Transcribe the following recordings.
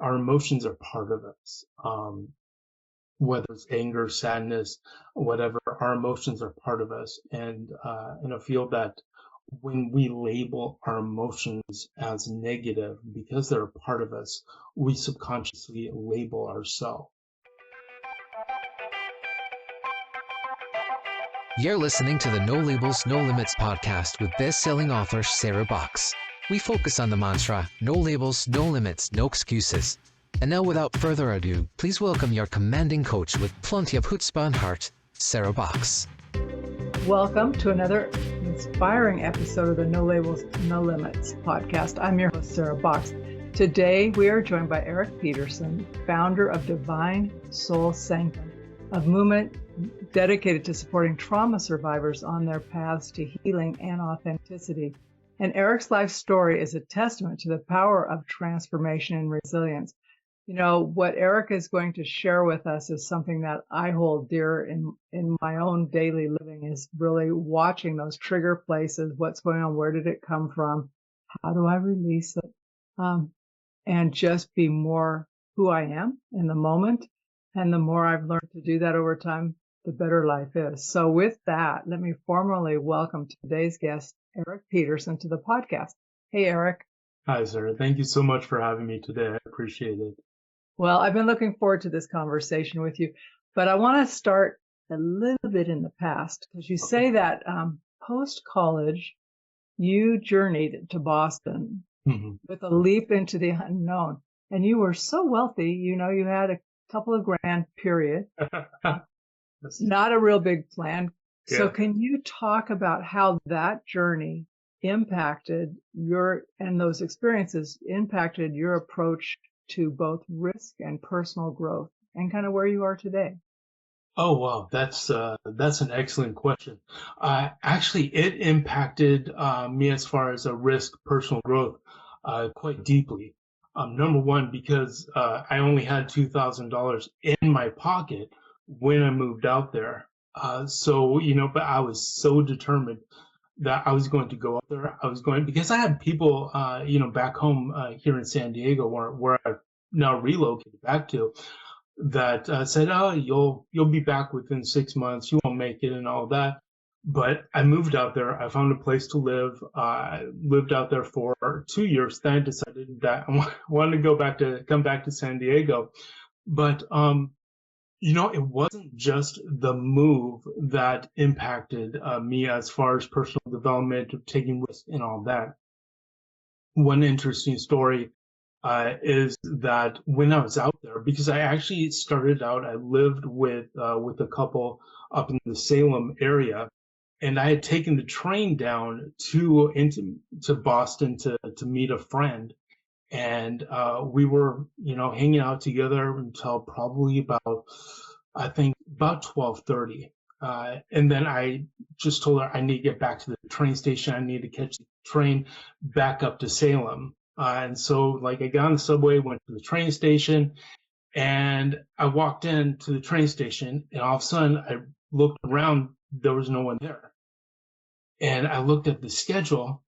our emotions are part of us. Whether it's anger, sadness, whatever, our emotions are part of us. And I feel that when we label our emotions as negative, because they're a part of us, we subconsciously label ourselves. You're listening to the No Labels, No Limits podcast with best-selling author Sarah Box. We focus on the mantra, no labels, no limits, no excuses. And now, without further ado, please welcome your commanding coach with plenty of chutzpah and heart, Sarah Box. Welcome to another inspiring episode of the No Labels, No Limits podcast. I'm your host, Sarah Box. Today, we are joined by Erick Pettersen, founder of Divine Soul Sanctum, a movement dedicated to supporting trauma survivors on their paths to healing and authenticity. And Erick's life story is a testament to the power of transformation and resilience. You know, what Erick is going to share with us is something that I hold dear in my own daily living, is really watching those trigger places. What's going on? Where did it come from? How do I release it? And just be more who I am in the moment. And the more I've learned to do that over time, the better life is. So with that, let me formally welcome today's guest, Erick Pettersen, to the podcast. Hey, Erick. Hi, Sarah. Thank you so much for having me today. I appreciate it. Well, I've been looking forward to this conversation with you, but I want to start a little bit in the past, because you say that post-college, you journeyed to Boston with a leap into the unknown, and you were so wealthy, you know, you had a couple of grand period, not a real big plan. Yeah. So can you talk about how that journey impacted those experiences impacted your approach to both risk and personal growth, and kind of where you are today? Oh, wow. That's an excellent question. Actually, it impacted me as far as a risk, personal growth, quite deeply. Number one, because I only had $2,000 in my pocket when I moved out there. But I was so determined that I was going to go up there. Because I had people, back home here in San Diego, where I've now relocated back to, that said, "Oh, you'll be back within 6 months. You won't make it," and all that. But I moved out there. I found a place to live. I lived out there for 2 years. Then I decided that I wanted to come back to San Diego. But it wasn't just the move that impacted me as far as personal development, taking risks, and all that. One interesting story is that when I was out there, because I actually started out, I lived with a couple up in the Salem area, and I had taken the train down to Boston to meet a friend, and we were hanging out together until probably about 12:30. And then I just told her I need to get back to the train station. I need to catch the train back up to Salem. And so I got on the subway, went to the train station, and I walked into the train station, and all of a sudden I looked around, there was no one there. And I looked at the schedule,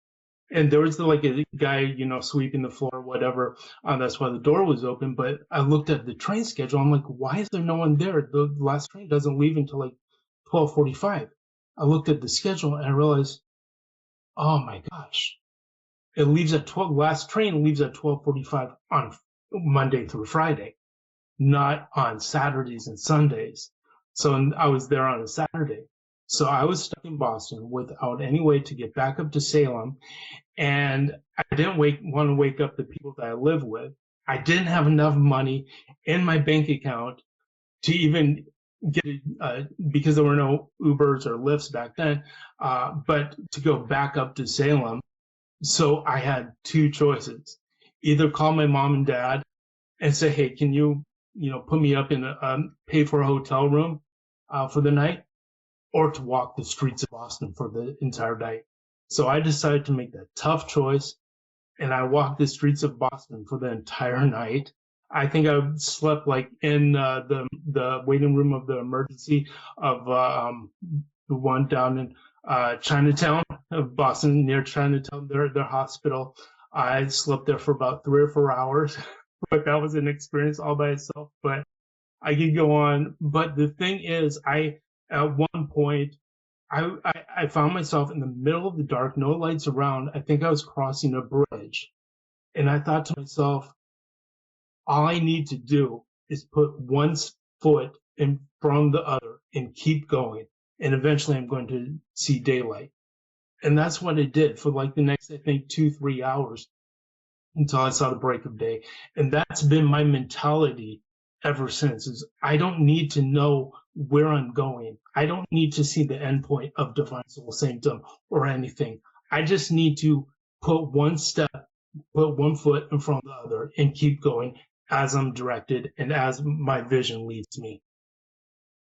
and there was a guy, sweeping the floor, whatever. That's why the door was open. But I looked at the train schedule. I'm like, why is there no one there? The last train doesn't leave until 12:45. I looked at the schedule and I realized, oh my gosh, it leaves at 12. Last train leaves at 12:45 on Monday through Friday, not on Saturdays and Sundays. So I was there on a Saturday. So I was stuck in Boston without any way to get back up to Salem. And I didn't want to wake up the people that I live with. I didn't have enough money in my bank account to even get because there were no Ubers or Lyfts back then, but to go back up to Salem. So I had two choices: either call my mom and dad and say, "Hey, can you put me up in pay for a hotel room for the night," or to walk the streets of Boston for the entire night. So I decided to make that tough choice, and I walked the streets of Boston for the entire night. I think I slept in the waiting room of the emergency of the one down in Chinatown of Boston, near Chinatown, their hospital. I slept there for about 3 or 4 hours. but that was an experience all by itself. But I could go on. But the thing is, at one point, I found myself in the middle of the dark, no lights around. I think I was crossing a bridge. And I thought to myself, all I need to do is put one foot in front of the other and keep going. And eventually I'm going to see daylight. And that's what I did for like the next, I think, 2-3 hours until I saw the break of day. And that's been my mentality ever since, is I don't need to know where I'm going. I don't need to see the endpoint of Divine Soul Sanctum or anything. I just need to put one foot in front of the other and keep going as I'm directed and as my vision leads me.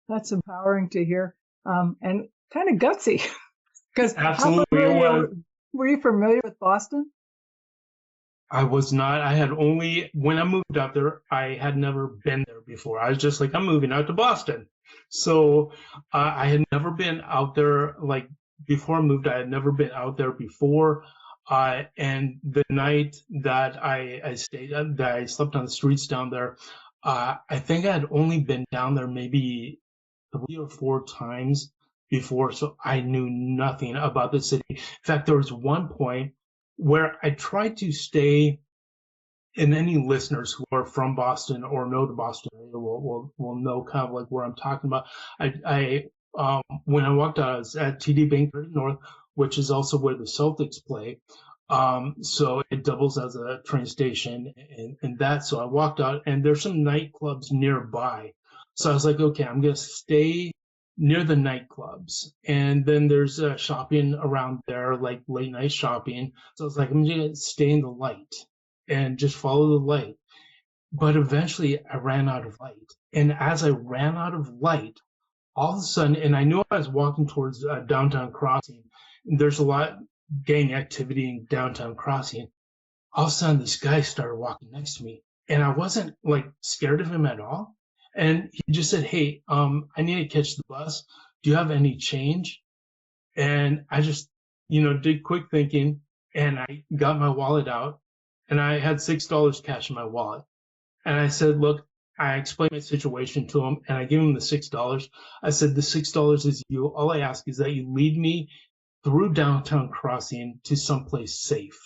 That's empowering to hear, and kind of gutsy. Because absolutely, were you familiar with Boston? I was not. I had only, when I moved out there, I had never been there before. I was just like, I'm moving out to Boston. So I had never been out there, like before I moved, I had never been out there before. And the night that I stayed, that I slept on the streets down there, I think I had only been down there maybe 3 or 4 times before, so I knew nothing about the city. In fact, there was one point where I tried to stay, and any listeners who are from Boston or know the Boston area will know kind of like where I'm talking about. When I walked out, I was at TD Bank 30 North, which is also where the Celtics play. So it doubles as a train station and that. So I walked out, and there's some nightclubs nearby. So I was like, okay, I'm going to stay near the nightclubs. And then there's shopping around there, like late night shopping. So I was like, I'm going to stay in the light and just follow the light. But eventually I ran out of light. And as I ran out of light, all of a sudden, and I knew I was walking towards downtown Crossing, and there's a lot gang activity in downtown Crossing. All of a sudden, this guy started walking next to me, and I wasn't like scared of him at all. And he just said, hey, I need to catch the bus. Do you have any change? And I just, did quick thinking, and I got my wallet out, and I had $6 cash in my wallet. And I said, look, I explained my situation to him, and I gave him the $6. I said, the $6 is you. All I ask is that you lead me through downtown Crossing to someplace safe.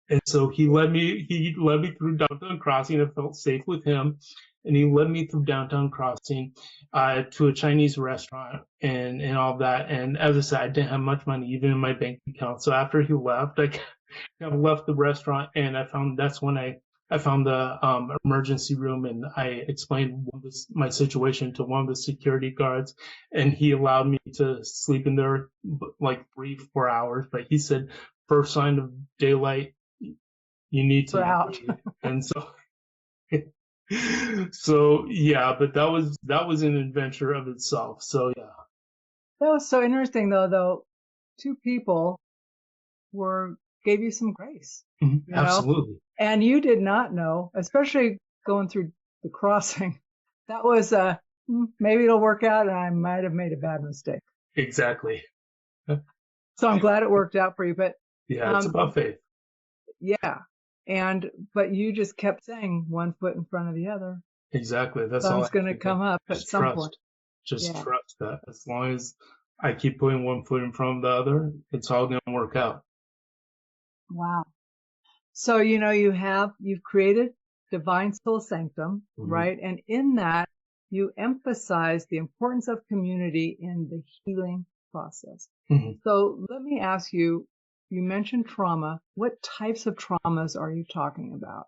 And so he led me through downtown Crossing. I felt safe with him. And he led me through downtown Crossing to a Chinese restaurant and all that. And as I said, I didn't have much money even in my bank account. So after he left, I kind of left the restaurant, and that's when I found the emergency room, and I explained my situation to one of the security guards, and he allowed me to sleep in there like 3-4 hours. But he said, first sign of daylight, you need to out. And so yeah, but that was an adventure of itself. So yeah. That was so interesting though. 2 people gave you some grace. Mm-hmm. Absolutely. And you did not know, especially going through the crossing, that was maybe it'll work out, and I might have made a bad mistake. Exactly. So I'm glad it worked out for you. But yeah, it's about faith. Yeah. But you just kept saying one foot in front of the other. Exactly. That's all. all. It's going to come up at some point. Just trust that as long as I keep putting one foot in front of the other, it's all going to work out. Wow. So, you've created Divine Soul Sanctum, mm-hmm. right? And in that, you emphasize the importance of community in the healing process. Mm-hmm. So let me ask you, you mentioned trauma. What types of traumas are you talking about?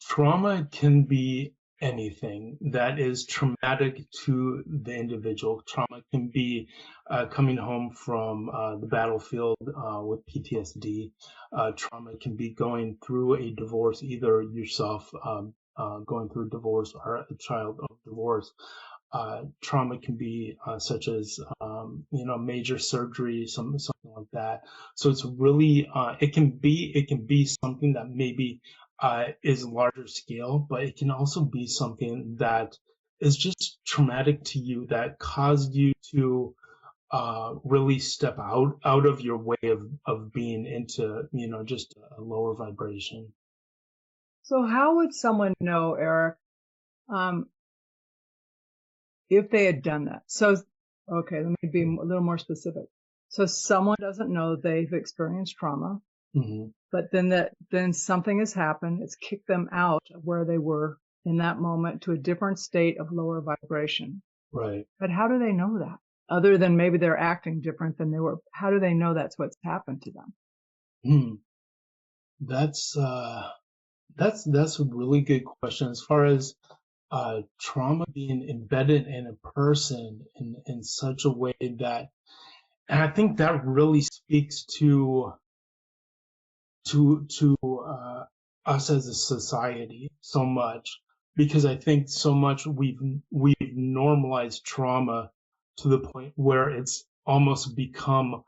Trauma can be anything that is traumatic to the individual. Trauma can be coming home from the battlefield with PTSD. Trauma can be going through a divorce, either yourself going through divorce or a child of divorce. Trauma can be such as major surgery, something like that. So it's really it can be something that maybe is larger scale, but it can also be something that is just traumatic to you, that caused you to really step out of your way of being into just a lower vibration. So how would someone know, Eric, if they had done that? So, okay, let me be a little more specific. So someone doesn't know they've experienced trauma, Mm-hmm. but then something has happened. It's kicked them out of where they were in that moment to a different state of lower vibration. Right. But how do they know that? Other than maybe they're acting different than they were. How do they know that's what's happened to them? That's a really good question. As far as trauma being embedded in a person in such a way that, and I think that really speaks to us as a society so much, because I think so much we've normalized trauma to the point where it's almost become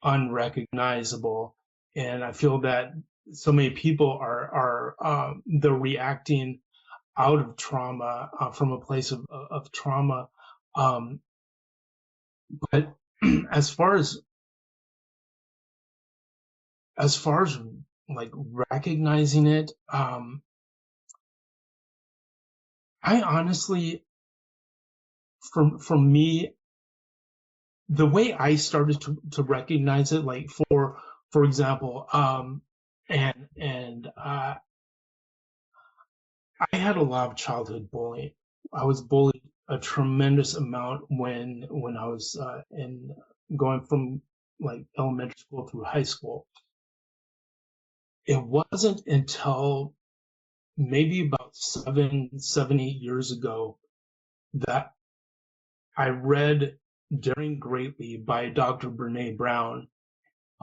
unrecognizable, and I feel that so many people are they're reacting out of trauma, from a place of trauma, um, but as far as like recognizing it, I honestly, for me, the way I started to recognize it, like for example, and I had a lot of childhood bullying. I was bullied a tremendous amount when I was in going from like elementary school through high school. It wasn't until maybe about 8 years ago that I read Daring Greatly by Dr. Brene Brown,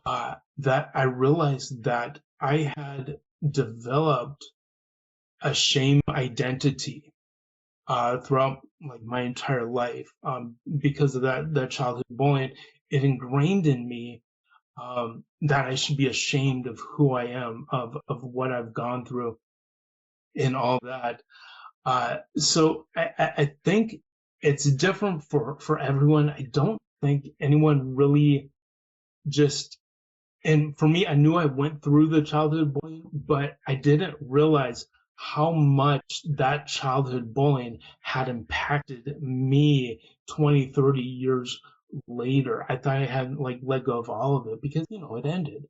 that I realized that I had developed a shame identity throughout like my entire life, because of that childhood bullying. It ingrained in me, that I should be ashamed of who I am, of what I've gone through, and all that. So I think it's different for everyone. I don't think anyone really just, and for me, I knew I went through the childhood bullying, but I didn't realize how much that childhood bullying had impacted me 20, 30 years later. I thought I had like let go of all of it because, it ended.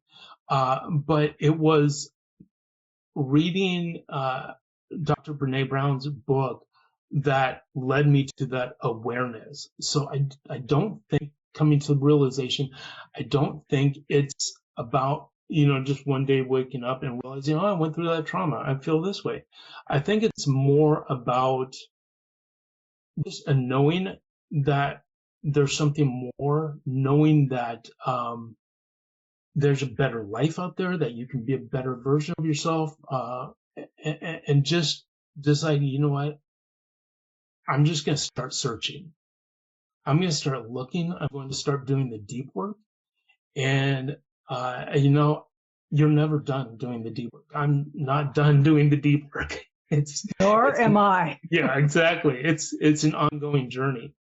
But it was reading Dr. Brene Brown's book that led me to that awareness. So I don't think, coming to the realization, I don't think it's about, just one day waking up and realizing, oh, I went through that trauma, I feel this way. I think it's more about just a knowing that there's something more, knowing that there's a better life out there, that you can be a better version of yourself, and just decide, you know what, I'm just going to start searching. I'm going to start looking. I'm going to start doing the deep work. And, you're never done doing the deep work. I'm not done doing the deep work. Nor am I. Yeah, exactly. It's an ongoing journey.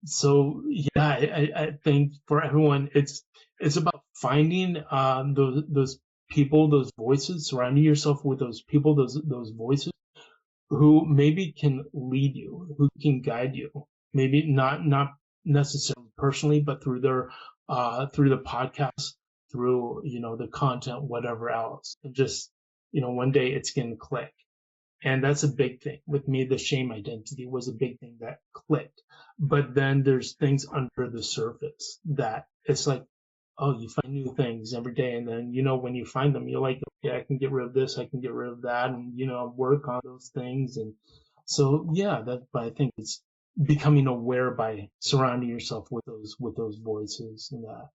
So yeah, I think for everyone, it's about finding those people, those voices, surrounding yourself with those people, those voices who maybe can lead you, who can guide you. Maybe not necessarily personally, but through through the podcast, through the content, whatever else. And just one day it's gonna click. And that's a big thing. With me, the shame identity was a big thing that clicked. But then there's things under the surface that it's like, oh, you find new things every day. And then, when you find them, you're like, okay, I can get rid of this, I can get rid of that, and, work on those things. And so, yeah, but I think it's becoming aware by surrounding yourself with those voices and that.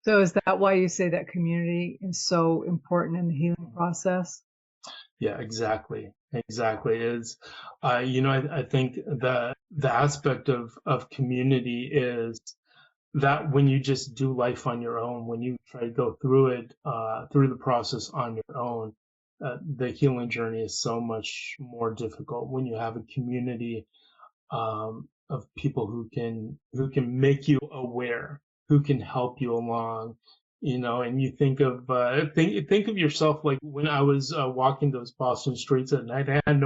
So is that why you say that community is so important in the healing process? Yeah, exactly. Exactly. Is, I think the aspect of community is that when you just do life on your own, when you try to go through it, through the process on your own, the healing journey is so much more difficult when you have a community, of people who can make you aware, who can help you along, and you think of think of yourself like when I was walking those Boston streets at night. I didn't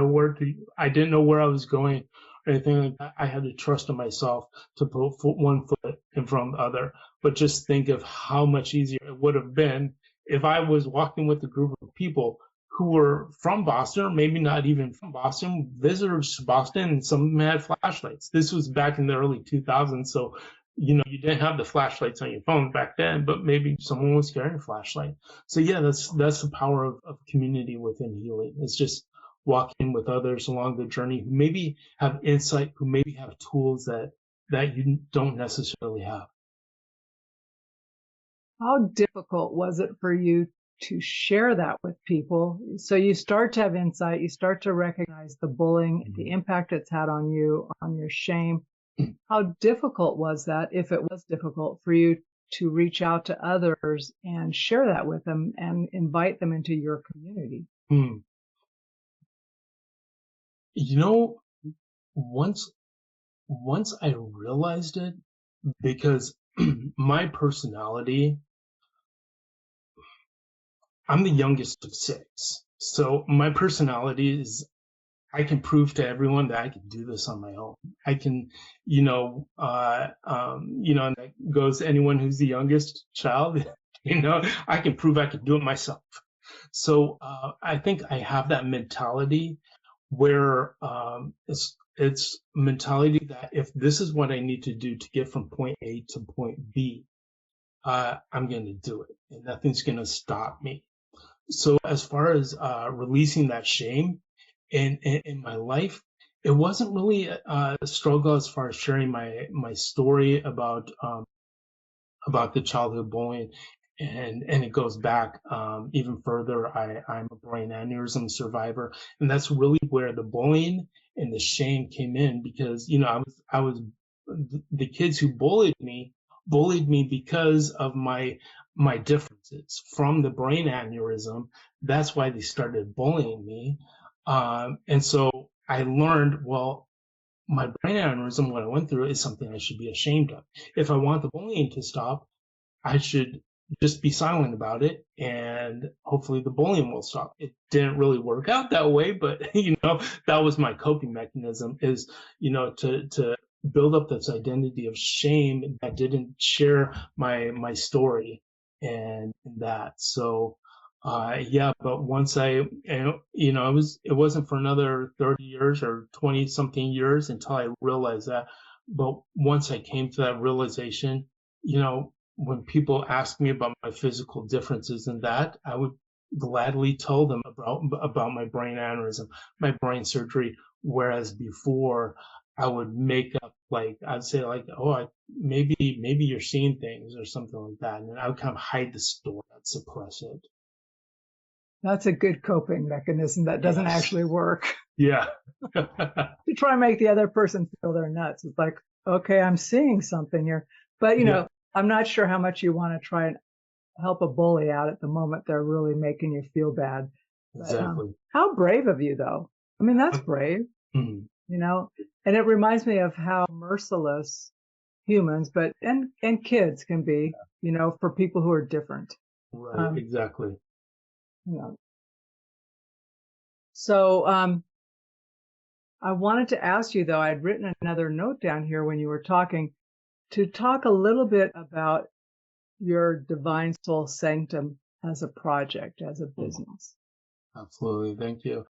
know where I was going or anything like that. I had to trust in myself to put one foot in front of the other. But just think of how much easier it would have been if I was walking with a group of people who were from Boston, or maybe not even from Boston, visitors to Boston, and some of them had flashlights. This was back in the early 2000s, so you didn't have the flashlights on your phone back then, but maybe someone was carrying a flashlight. So yeah, that's the power of community within healing. It's just walking with others along the journey who maybe have insight, who maybe have tools that you don't necessarily have. How difficult was it for you to share that with people? So you start to have insight, you start to recognize the bullying, the impact it's had on you, on your shame. How difficult was that, if it was difficult for you to reach out to others and share that with them and invite them into your community? Once I realized it, because my personality, I'm the youngest of six. So my personality is, I can prove to everyone that I can do this on my own. I can, and that goes to anyone who's the youngest child, I can prove I can do it myself. So I think I have that mentality where it's mentality that if this is what I need to do to get from point A to point B, I'm going to do it, and nothing's going to stop me. So as far as releasing that shame in my life, it wasn't really a struggle as far as sharing my story about the childhood bullying, and it goes back even further. I'm a brain aneurysm survivor, and that's really where the bullying and the shame came in, because I was the kids who bullied me because of my differences from the brain aneurysm. That's why they started bullying me. And so I learned, well, my brain aneurysm, what I went through, is something I should be ashamed of. If I want the bullying to stop, I should just be silent about it, and hopefully the bullying will stop. It didn't really work out that way, but that was my coping mechanism, is to build up this identity of shame that didn't share my story and that. So but once it wasn't for another 30 years or 20 something years until I realized that. But once I came to that realization, when people ask me about my physical differences in that, I would gladly tell them about my brain aneurysm, my brain surgery. Whereas before, I would make up, I'd say oh, maybe you're seeing things or something like that, and I would kind of hide the story, I'd suppress it. That's a good coping mechanism that doesn't actually work. Yeah. To try and make the other person feel they're nuts. It's like, okay, I'm seeing something here, but I'm not sure how much you want to try and help a bully out at the moment they're really making you feel bad. Exactly. But, how brave of you, though. I mean, that's brave, and it reminds me of how merciless humans, and kids can be, for people who are different. Right. Exactly. So, I wanted to ask you, though, I'd written another note down here when you were talking, to talk a little bit about your Divine Soul Sanctum as a project, as a business. Absolutely. Thank you.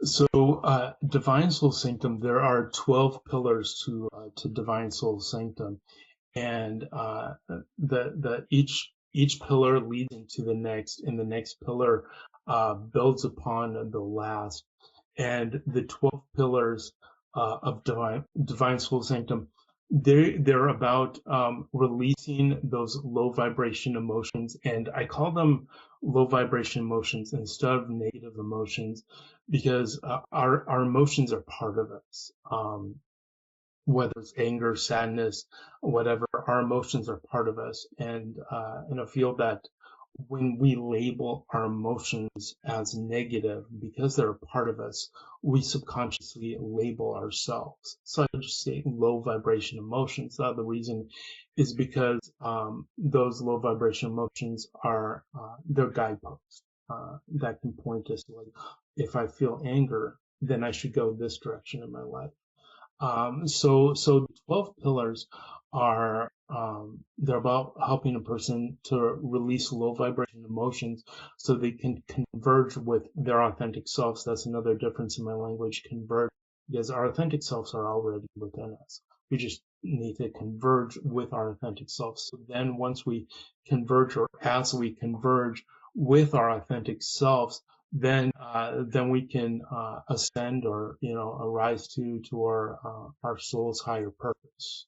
So, Divine Soul Sanctum, there are 12 pillars to Divine Soul Sanctum, and each pillar leads into the next, and the next pillar builds upon the last. And the 12 pillars of Divine Soul Sanctum, they're about releasing those low vibration emotions, and I call them low vibration emotions instead of negative emotions, because our emotions are part of us. Whether it's anger, sadness, whatever, our emotions are part of us, and I feel that when we label our emotions as negative, because they're a part of us, we subconsciously label ourselves. So I just say low vibration emotions. The other reason is because those low vibration emotions are they're guideposts that can point us to, like, if I feel anger, then I should go this direction in my life. So the 12 pillars are they're about helping a person to release low vibration emotions so they can converge with their authentic selves. That's another difference in my language, converge, because our authentic selves are already within us. We just need to converge with our authentic selves. So then once we converge, or as we converge with our authentic selves, then we can ascend, or arise to our soul's higher purpose.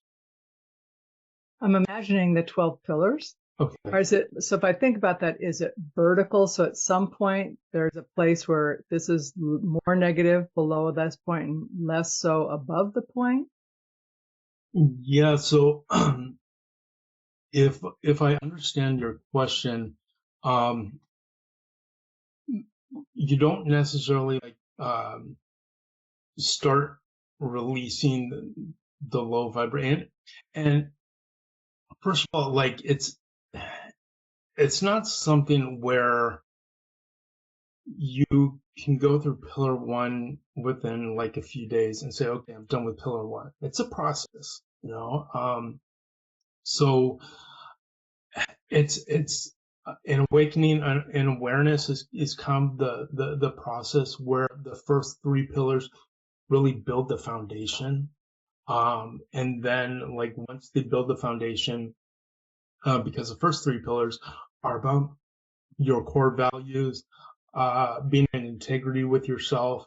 I'm imagining the 12 pillars. Okay. Or is it, so if I think about that, is it vertical? So at some point there's a place where this is more negative below this point and less so above the point? Yeah. So if I understand your question, you don't necessarily start releasing the low vibration. And first of all, like, it's not something where you can go through pillar one within like a few days and say, okay, I'm done with pillar one. It's a process, so it's an awakening and awareness is kind of the process where the first three pillars really build the foundation. And then, like, once they build the foundation, because the first three pillars are about your core values, being in integrity with yourself,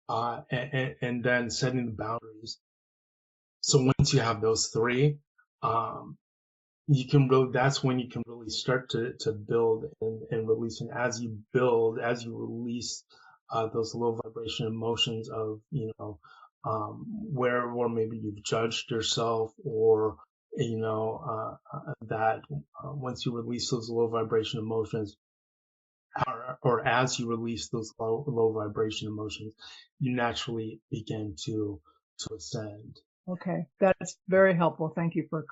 and then setting the boundaries. So once you have those three, you can really, that's when you can really start to build and release. And as you build, as you release those low vibration emotions of, where maybe you've judged yourself, or that once you release those low vibration emotions, or as you release those low vibration emotions, you naturally begin to ascend. Okay, that's very helpful. Thank you for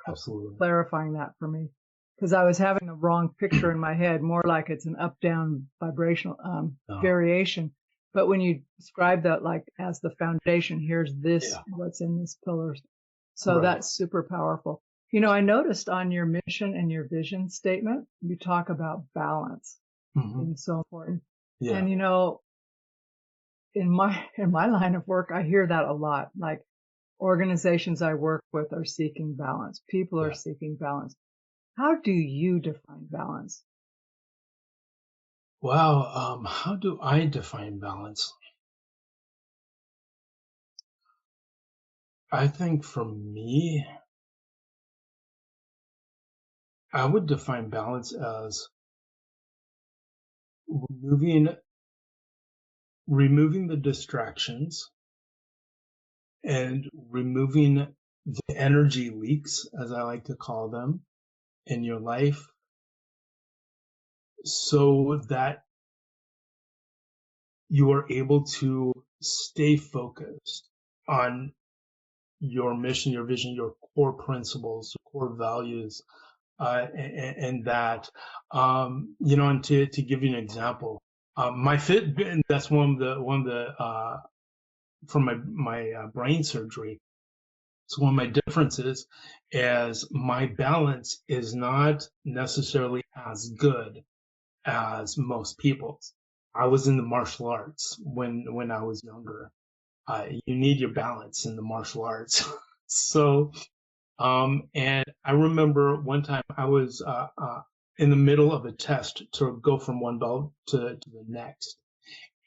clarifying that for me, because I was having the wrong picture in my head, more like it's an up-down vibrational variation. But when you describe that, like, as the foundation, here's this, what's in these pillars. So right. That's super powerful. I noticed on your mission and your vision statement, you talk about balance being so important. Yeah. And, in my line of work, I hear that a lot. Like, organizations I work with are seeking balance. People are seeking balance. How do you define balance? Wow. How do I define balance? I think for me, I would define balance as removing the distractions and removing the energy leaks, as I like to call them, in your life, so that you are able to stay focused on your mission, your vision, your core principles, your core values, and that, and to give you an example, that's one of the from my brain surgery. So one of my differences is my balance is not necessarily as good as most people's. I was in the martial arts when I was younger. You need your balance in the martial arts. So, and I remember one time I was in the middle of a test to go from one belt to the next.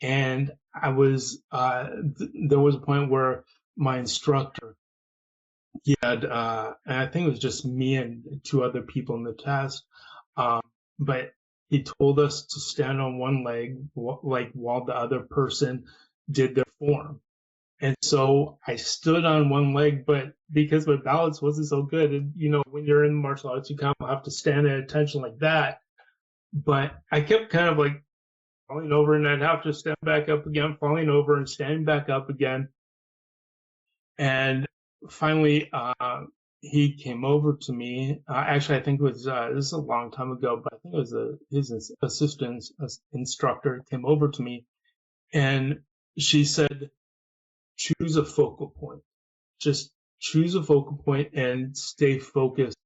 And I was, there was a point where my instructor, he had, and I think it was just me and two other people in the test, but he told us to stand on one leg, like, while the other person did their form. And so I stood on one leg, but because my balance wasn't so good, and when you're in martial arts, you kind of have to stand at attention like that. but I kept kind of like falling over, and I'd have to stand back up again, falling over and standing back up again. And finally, he came over to me. Actually, I think it was, this is a long time ago, but I think it was his assistant instructor came over to me, and she said, choose a focal point. Just choose a focal point and stay focused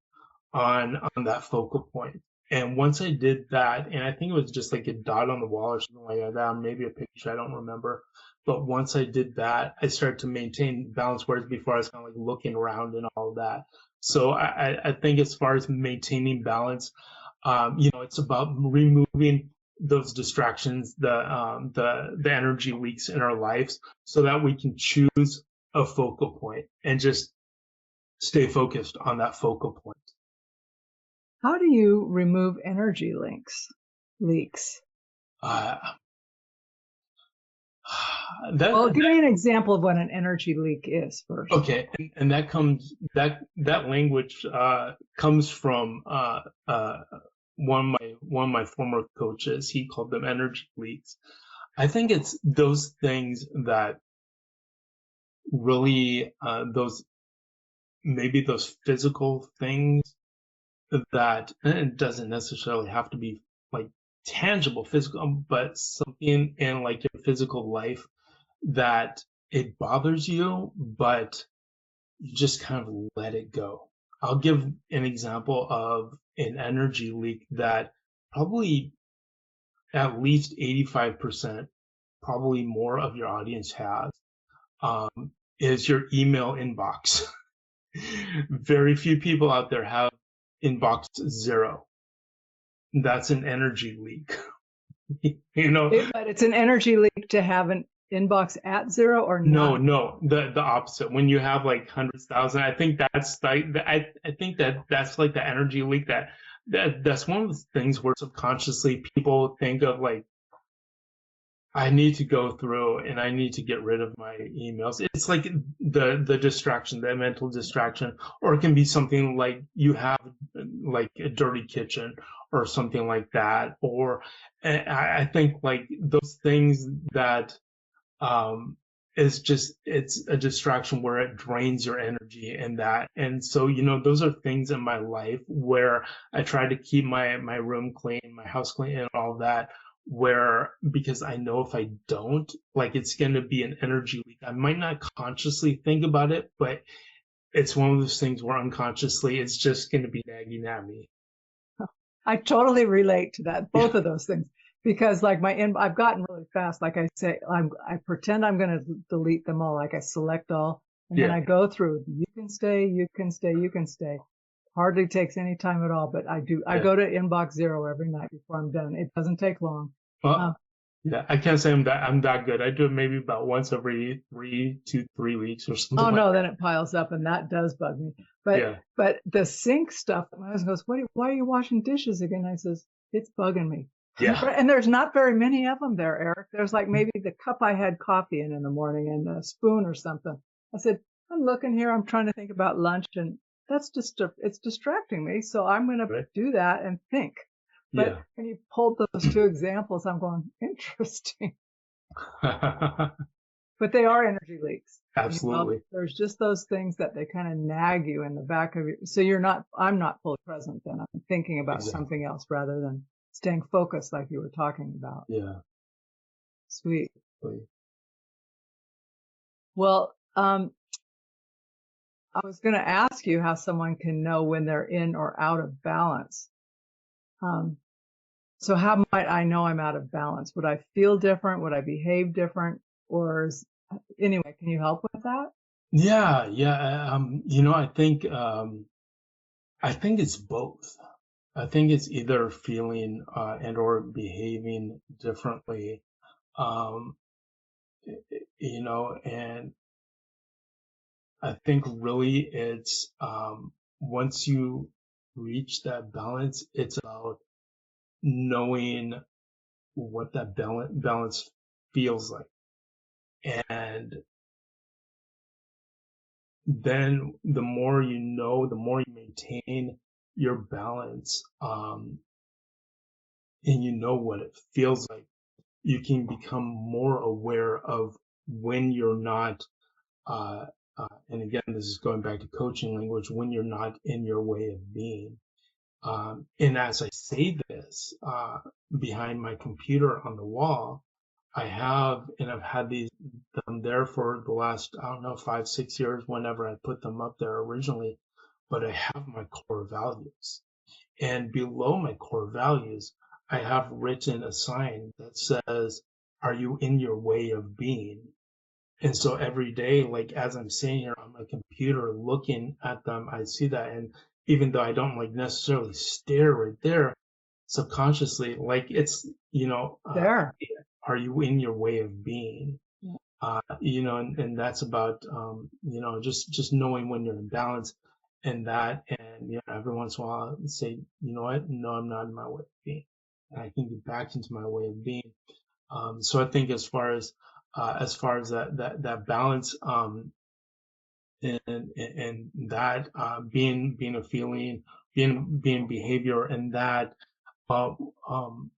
on that focal point. And once I did that, and I think it was just like a dot on the wall or something like that, maybe a picture, I don't remember. But once I did that, I started to maintain balance, whereas before I was kind of like looking around and all of that. So I think as far as maintaining balance, it's about removing those distractions, the energy leaks in our lives, so that we can choose a focal point and just stay focused on that focal point. How do you remove energy leaks? Well, give me an example of what an energy leak is first. Okay, and that language comes from one of my former coaches. He called them energy leaks. I think it's those things that really those physical things that, and it doesn't necessarily have to be like tangible physical, but something in like your physical life that it bothers you, but you just kind of let it go. I'll give an example of an energy leak that probably at least 85%, probably more of your audience has, is your email inbox. Very few people out there have inbox 0. That's an energy leak. But it's an energy leak to have an inbox at 0 or not? No, the opposite. When you have like hundreds, thousand, I think that's like I think that's like the energy leak that's one of the things where subconsciously people think of like, I need to go through and I need to get rid of my emails. It's like the distraction, the mental distraction, or it can be something like you have like a dirty kitchen or something like that. Or I think like those things that it's a distraction where it drains your energy and that. And so, those are things in my life where I try to keep my room clean, my house clean and all that, because I know if I don't, like, it's going to be an energy leak. I might not consciously think about it, but it's one of those things where unconsciously it's just going to be nagging at me. I totally relate to that, both of those things. Because like I've gotten really fast. Like I say, I pretend I'm going to delete them all. Like I select all, and then I go through. You can stay, you can stay, you can stay. Hardly takes any time at all, but I do. I go to inbox 0 every night before I'm done. It doesn't take long. Well, yeah, I can't say I'm that good. I do it maybe about once every 3 weeks or something. Oh no, then it piles up, and that does bug me. But the sink stuff, my husband goes, why are you washing dishes again? I says, it's bugging me. Yeah. And there's not very many of them there, Eric. There's like maybe the cup I had coffee in the morning and a spoon or something. I said, I'm looking here. I'm trying to think about lunch, and that's just it's distracting me. So I'm going to do that and think. But when you pulled those two examples, I'm going, interesting. But they are energy leaks. Absolutely. There's just those things that they kind of nag you in the back of your. So I'm not fully present then. I'm thinking about something else rather than staying focused like you were talking about. Yeah. Sweet. Well, I was going to ask you how someone can know when they're in or out of balance. So how might I know I'm out of balance? Would I feel different? Would I behave different? Anyway, can you help with that? Yeah. I think it's both. I think it's either feeling and or behaving differently, and I think really it's once you reach that balance, it's about knowing what that balance feels like. And then the more you know, the more you maintain your balance, and you know what it feels like, you can become more aware of when you're not, and again, this is going back to coaching language, when you're not in your way of being. And as I say this, behind my computer on the wall, I've had these them there for the last, I don't know, 5, 6 years, whenever I put them up there originally, but I have my core values. And below my core values, I have written a sign that says, are you in your way of being? And so every day, like as I'm sitting here on my computer looking at them, I see that. And even though I don't like necessarily stare right there, subconsciously, like it's, There. are you in your way of being? And that's about, just knowing when you're in balance and that, and, every once in a while say, you know what? No, I'm not in my way of being. And I can get back into my way of being. So I think as far as that balance, and that, being a feeling, being behavior, and that, uh, um,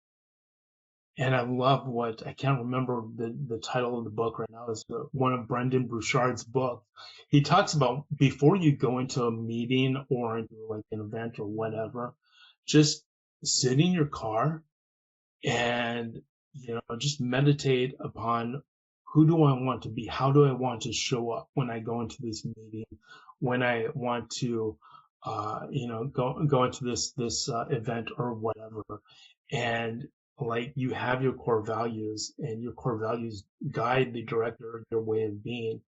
and I love I can't remember the title of the book right now. It's one of Brendan Burchard's books. He talks about before you go into a meeting or into like an event or whatever, just sit in your car and, just meditate upon who do I want to be? How do I want to show up when I go into this meeting, when I want to, go into this event or whatever. And like you have your core values, and your core values guide the director of your way of being.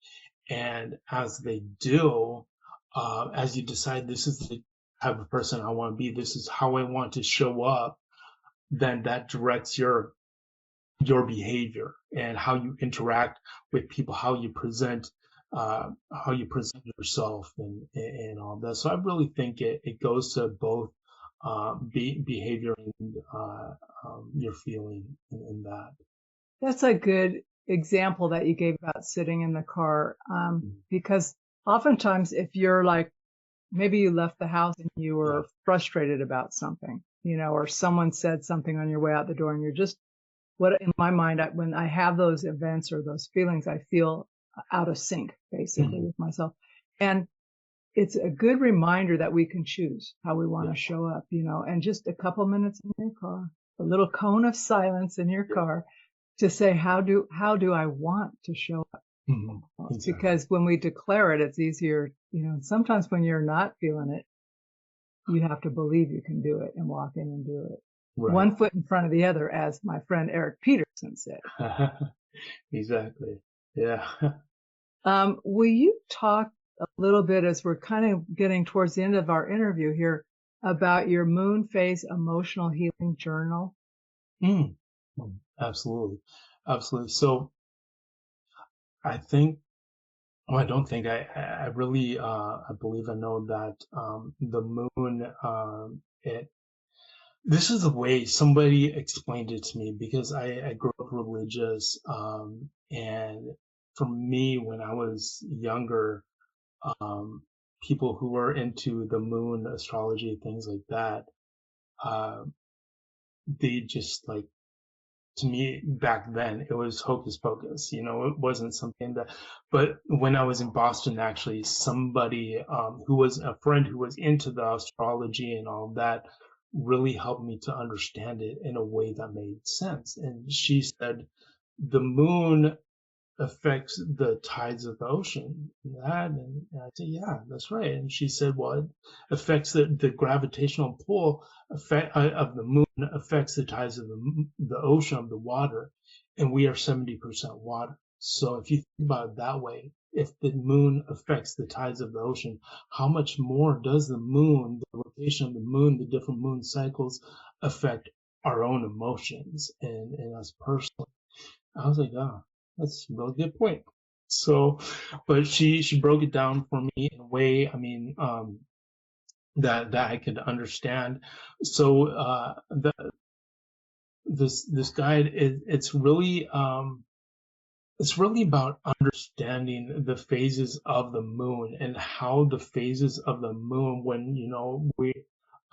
And as they do, as you decide this is the type of person I want to be, this is how I want to show up, then that directs your behavior and how you interact with people, how you present yourself, and all that. So I really think it goes to both behavior and your feeling in that. That's a good example that you gave about sitting in the car, because oftentimes if you're like, maybe you left the house and you were frustrated about something, or someone said something on your way out the door, and you're just, in my mind, when I have those events or those feelings, I feel out of sync basically with myself. And it's a good reminder that we can choose how we want to show up, and just a couple minutes in your car, a little cone of silence in your car to say, how do I want to show up? Exactly. Because when we declare it, it's easier, sometimes when you're not feeling it, you have to believe you can do it and walk in and do it. Right. One foot in front of the other, as my friend Erick Pettersen said. Exactly. Yeah. Will you talk a little bit, as we're kind of getting towards the end of our interview here, about your moon phase emotional healing journal? Absolutely. Absolutely. So I think, I don't think, I really, I believe I know that the moon, this is the way somebody explained it to me, because I grew up religious, and for me, when I was younger, people who were into the moon astrology, things like that, they just like, to me back then, it was hocus pocus, it wasn't something that, but when I was in Boston, actually, somebody, who was a friend who was into the astrology and all that, really helped me to understand it in a way that made sense. And she said, the moon affects the tides of the ocean. And I said, yeah, that's right. And she said, well, it affects the gravitational pull effect of the moon, affects the tides of the ocean, of the water, and we are 70% water. So if you think about it that way, if the moon affects the tides of the ocean, how much more does the moon, the rotation of the moon, the different moon cycles, affect our own emotions and us personally? I was like, oh, that's a really good point. So, but she broke it down for me in a way, I mean, that I could understand. So, this guide, it's really about understanding the phases of the moon, and how the phases of the moon, when,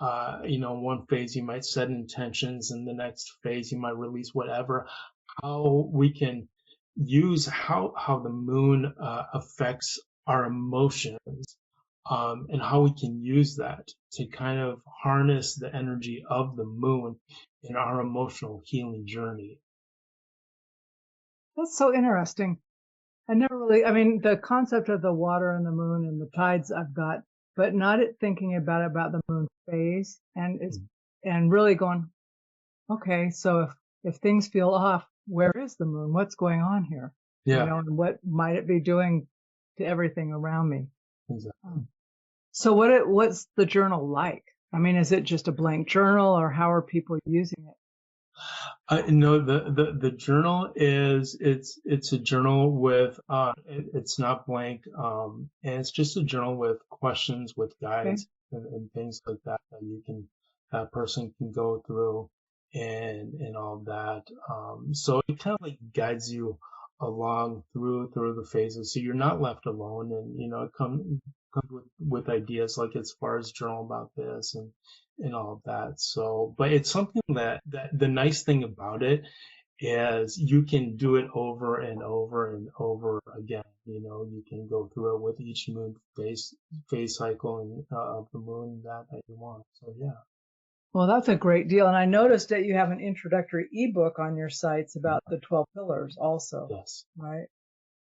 one phase you might set intentions, and the next phase you might release whatever. How we can use how the moon affects our emotions, and how we can use that to kind of harness the energy of the moon in our emotional healing journey. That's so interesting. I never really, I mean, the concept of the water and the moon and the tides I've got, but not thinking about the moon phase and really going, okay, so if things feel off, where is the moon? What's going on here? Yeah, And what might it be doing to everything around me? exactly. So what's the journal like? I mean, is it just a blank journal, or how are people using it? No, the journal it's a journal with it's not blank, and it's just a journal with questions, with Okay. guides and things like that that person can go through and all that. So it kind of like guides you along through the phases, so you're not left alone, and it comes with ideas like as far as journal about this and all of that. So, but it's something that the nice thing about it is you can do it over and over and over again. You can go through it with each moon phase cycle and of the moon that you want. So yeah. Well, that's a great deal. And I noticed that you have an introductory ebook on your sites about the 12 pillars also, Yes. right?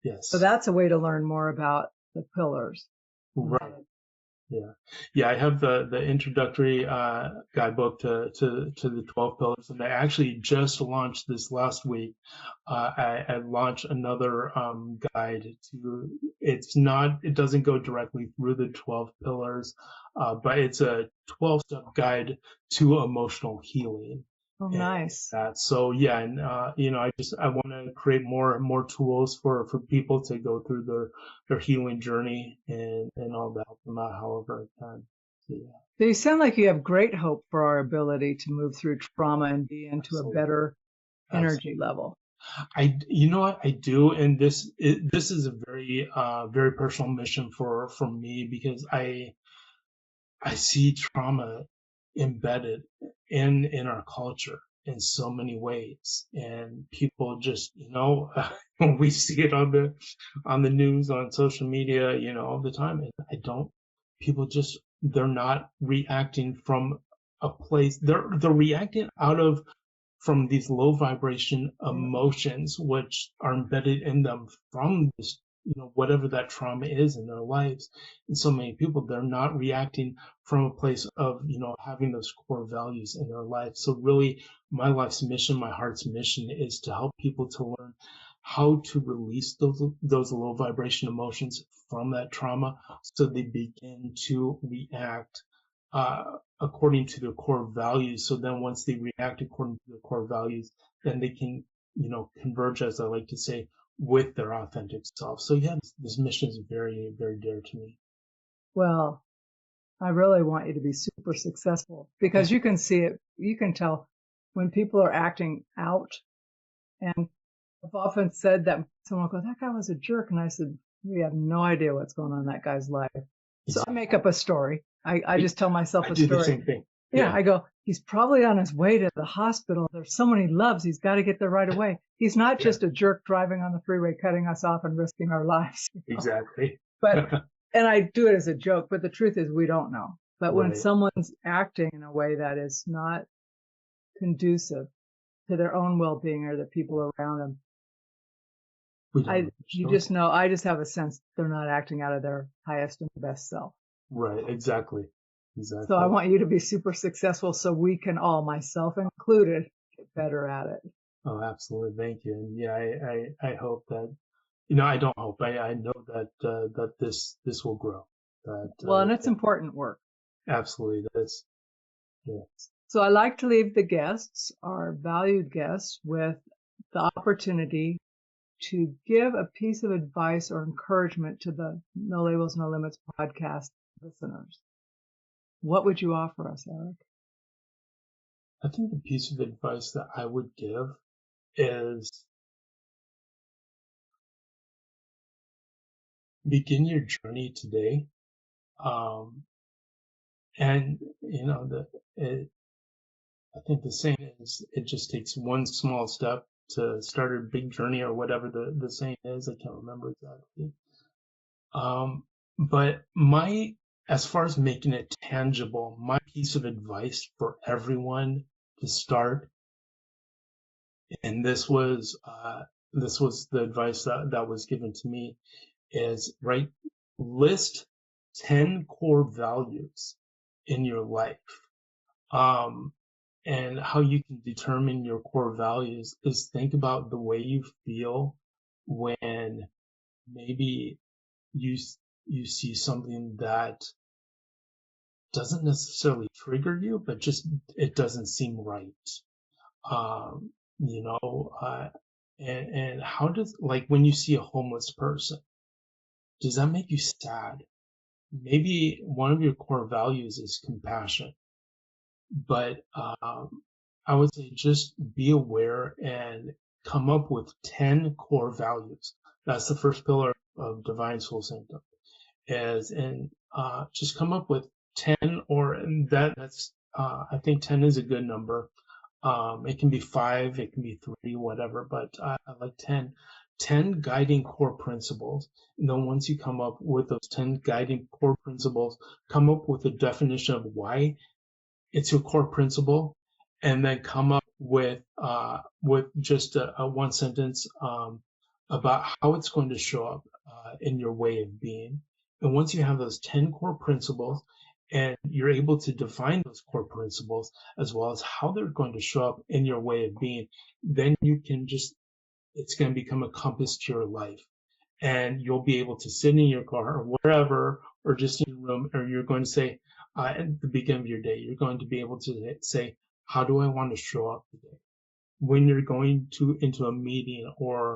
So Yes. that's a way to learn more about the pillars. Right. Yeah. I have the introductory guidebook to the 12 pillars, and I actually just launched this last week. I launched another guide to. It doesn't go directly through the 12 pillars, but it's a 12-step guide to emotional healing. Oh, nice. So yeah, and I want to create more tools for people to go through their healing journey and all that, help them out however I can. So, yeah. So you sound like you have great hope for our ability to move through trauma and be into Absolutely. a better energy Absolutely. level. You know what I do, and this is a very very personal mission for me, because I see trauma embedded in our culture in so many ways, and people just we see it on the news, on social media, all the time, and people just, they're not reacting from a place, they're reacting from these low vibration emotions which are embedded in them from this, whatever that trauma is in their lives. And so many people, they're not reacting from a place of, having those core values in their life. So really, my life's mission, my heart's mission, is to help people to learn how to release those low vibration emotions from that trauma, so they begin to react according to their core values. So then once they react according to their core values, then they can, converge, as I like to say, with their authentic self. So yeah, this mission is very, very dear to me. Well, I really want you to be super successful, because you can see it. You can tell when people are acting out. And I've often said that someone goes, "That guy was a jerk." And I said, "We have no idea what's going on in that guy's life." So I make up a story. I just tell myself a do story. the same thing. Yeah, I go, he's probably on his way to the hospital. There's someone he loves. He's got to get there right away. He's not just a jerk driving on the freeway, cutting us off and risking our lives. Exactly. But, and I do it as a joke, but the truth is we don't know. But when Right. someone's acting in a way that is not conducive to their own well-being or the people around them, you just know, I just have a sense they're not acting out of their highest and best self. Right. Exactly. So I want you to be super successful so we can all, myself included, get better at it. Oh, absolutely. Thank you. And yeah, I hope that, I don't hope, I know that, that this will grow. Well, and it's important work. Absolutely. That's, yeah. So I like to leave the guests, our valued guests, with the opportunity to give a piece of advice or encouragement to the No Labels, No Limits podcast listeners. What would you offer us, Erick? I think the piece of advice that I would give is begin your journey today. And, I think the saying is, it just takes one small step to start a big journey, or whatever the saying is. I can't remember exactly. But as far as making it tangible, my piece of advice for everyone to start, and this was the advice that was given to me, is list 10 core values in your life. And how you can determine your core values is think about the way you feel when maybe you see something that doesn't necessarily trigger you, but just it doesn't seem right. And how does, like, when you see a homeless person, does that make you sad? Maybe one of your core values is compassion, but I would say just be aware and come up with 10 core values. That's the first pillar of Divine Soul Sanctum. Just come up with 10, that's I think 10 is a good number. It can be 5, it can be 3, whatever, but I like 10. 10 guiding core principles. And then once you come up with those 10 guiding core principles, come up with a definition of why it's your core principle, and then come up with just a one sentence about how it's going to show up in your way of being. And once you have those 10 core principles, and you're able to define those core principles as well as how they're going to show up in your way of being, then it's going to become a compass to your life. And you'll be able to sit in your car or wherever, or just in your room, or you're going to say, at the beginning of your day, you're going to be able to say, how do I want to show up today? When you're going into a meeting, or